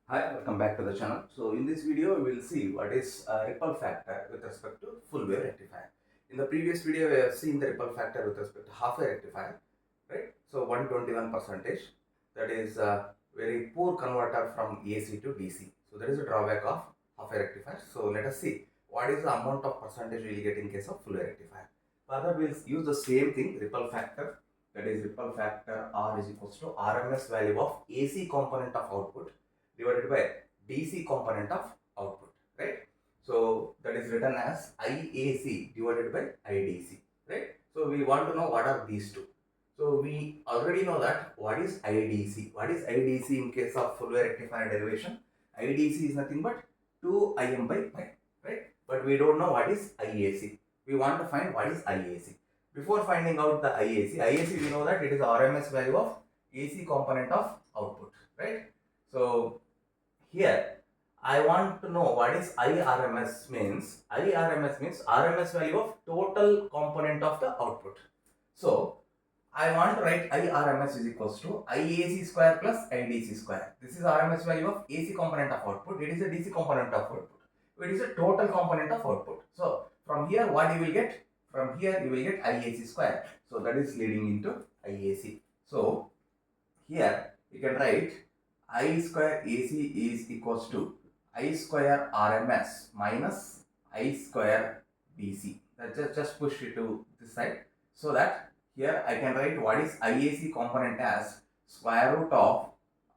Hi, welcome back to the channel. So in this video, we will see what is a ripple factor with respect to full wave rectifier. In the previous video, we have seen the ripple factor with respect to half wave rectifier, right? So 121 percentage, that is a very poor converter from AC to DC. So there is a drawback of half wave rectifier. So let us see what is the amount of percentage we will get in case of full wave rectifier. Further, we will use the same thing, ripple factor, that is ripple factor R is equals to RMS value of AC component of output divided by DC component of output, right? So that is written as IAC divided by IDC, right? So we want to know what are these two. So we already know that what is IDC. What is IDC in case of full wave rectifier derivation? IDC is nothing but 2Im by pi, right? But we don't know what is IAC. We want to find what is IAC. Before finding out the IAC we know that it is RMS value of AC component of output, right? So here, I want to know what is IRMS means. IRMS means RMS value of total component of the output. So, I want to write IRMS is equals to IAC square plus IDC square. This is RMS value of AC component of output. It is a DC component of output. It is a total component of output. So, from here what you will get? From here you will get IAC square. So, that is leading into IAC. So, here you can write I square AC is equals to I square RMS minus I square DC. Just push it to this side so that here I can write what is IAC component as square root of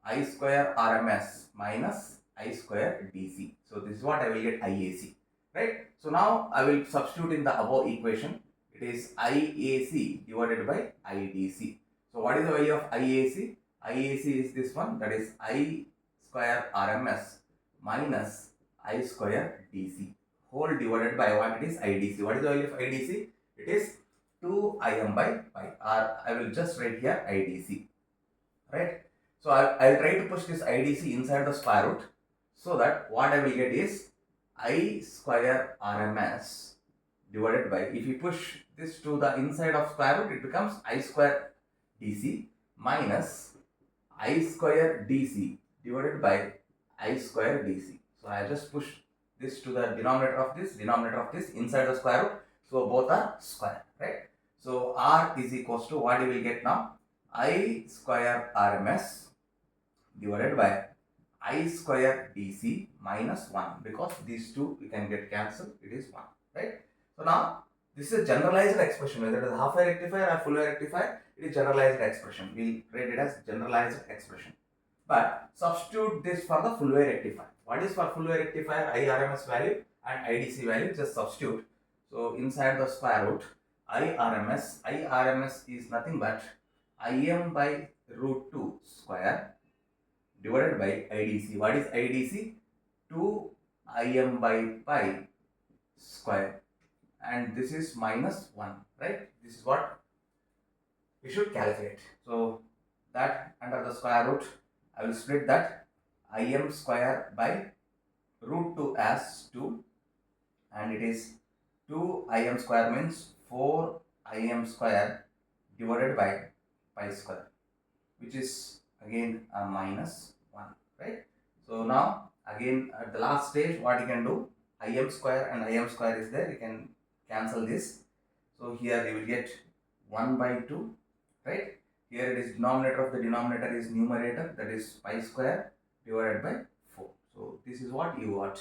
I square RMS minus I square DC. So this is what I will get IAC, right? So now I will substitute in the above equation. It is IAC divided by IDC. So what is the value of IAC? IAC is this one, that is I square RMS minus I square DC whole divided by what it is IDC. What is the value of IDC? It is 2Im by pi, or I will just write here IDC, right? So I will try to push this IDC inside the square root so that what I will get is I square RMS divided by, if you push this to the inside of square root, it becomes I square DC minus I square DC divided by I square DC. So I just push this to the denominator of this inside the square root. So both are square, right? So R is equals to what you will get now? I square RMS divided by I square DC minus 1, because these two we can get cancelled, it is 1, right? So now this is a generalized expression, whether it is half wave rectifier or full wave rectifier, it is generalized expression. We will rate it as generalized expression. But substitute this for the full wave rectifier. What is for full wave rectifier? IRMS value and IDC value, just substitute. So inside the square root, IRMS is nothing but Im by root 2 square divided by IDC. What is IDC? 2 Im by pi square, and this is minus 1, right? This is what we should calculate. So that under the square root, I will split that Im square by root 2 as 2, and it is 2 Im square means 4 Im square divided by pi square, which is again a minus 1, right? So now again at the last stage, what you can do, Im square and Im square is there, you can cancel this. So here you will get 1 by 2, right? Here it is denominator of the denominator is numerator, that is pi square divided by 4. So this is what you got,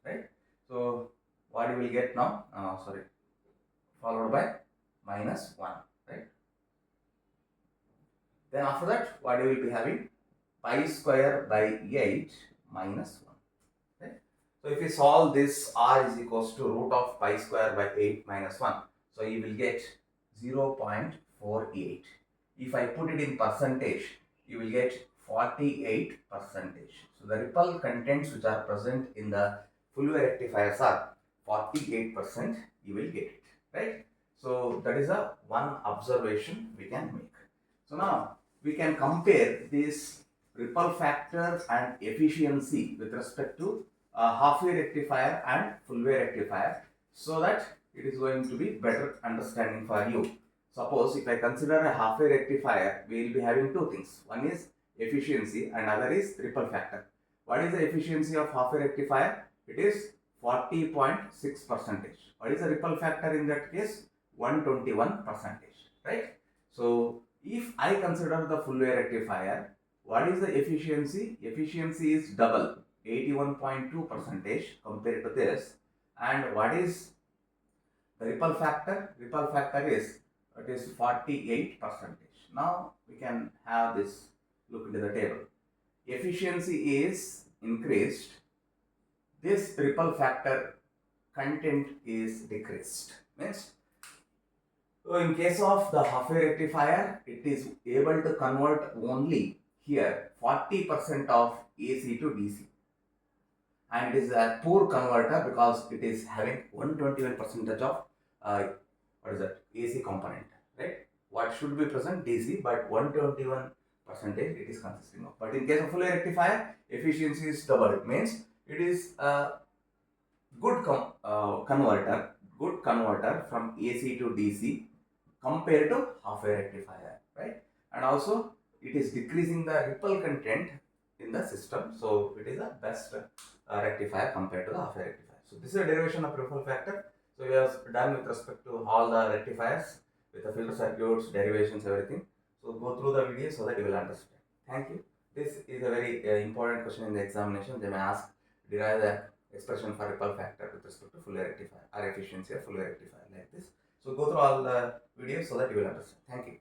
right? So what you will get now, followed by minus 1, right? Then after that, what you will be having? Pi square by 8 minus 1. Okay? So if you solve this, R is equals to root of pi square by 8 minus 1. So you will get 0.48. If I put it in percentage, you will get 48%. So the ripple contents which are present in the full wave rectifiers are 48%, you will get it, right? So that is a one observation we can make. So now we can compare this ripple factor and efficiency with respect to half wave rectifier and full wave rectifier, so that it is going to be better understanding for you. Suppose if I consider a half wave rectifier, we will be having two things. One is efficiency and other is ripple factor. What is the efficiency of half wave rectifier? It is 40.6%. What is the ripple factor in that case? 121%. Right? So if I consider the full wave rectifier, what is the efficiency? Efficiency is double, 81.2% compared to this. And what is the ripple factor? Ripple factor is, it is 48%. Now we can have this look into the table. Efficiency is increased, this ripple factor content is decreased. Means, so in case of the half wave rectifier, it is able to convert only here 40% of AC to DC, and it is a poor converter because it is having 121% of what is that, AC component, right? What should be present DC, but 121% it is consisting of. But in case of full wave rectifier, efficiency is doubled, means it is a good converter from AC to DC compared to half wave rectifier, right? And also it is decreasing the ripple content in the system, so it is the best rectifier compared to the half wave rectifier. So this is a derivation of ripple factor. So we have done with respect to all the rectifiers with the filter circuits, derivations, everything. So go through the video so that you will understand. Thank you. This is a very important question in the examination. They may ask, derive the expression for ripple factor with respect to full wave rectifier or efficiency of full wave rectifier, like this. So go through all the videos so that you will understand. Thank you.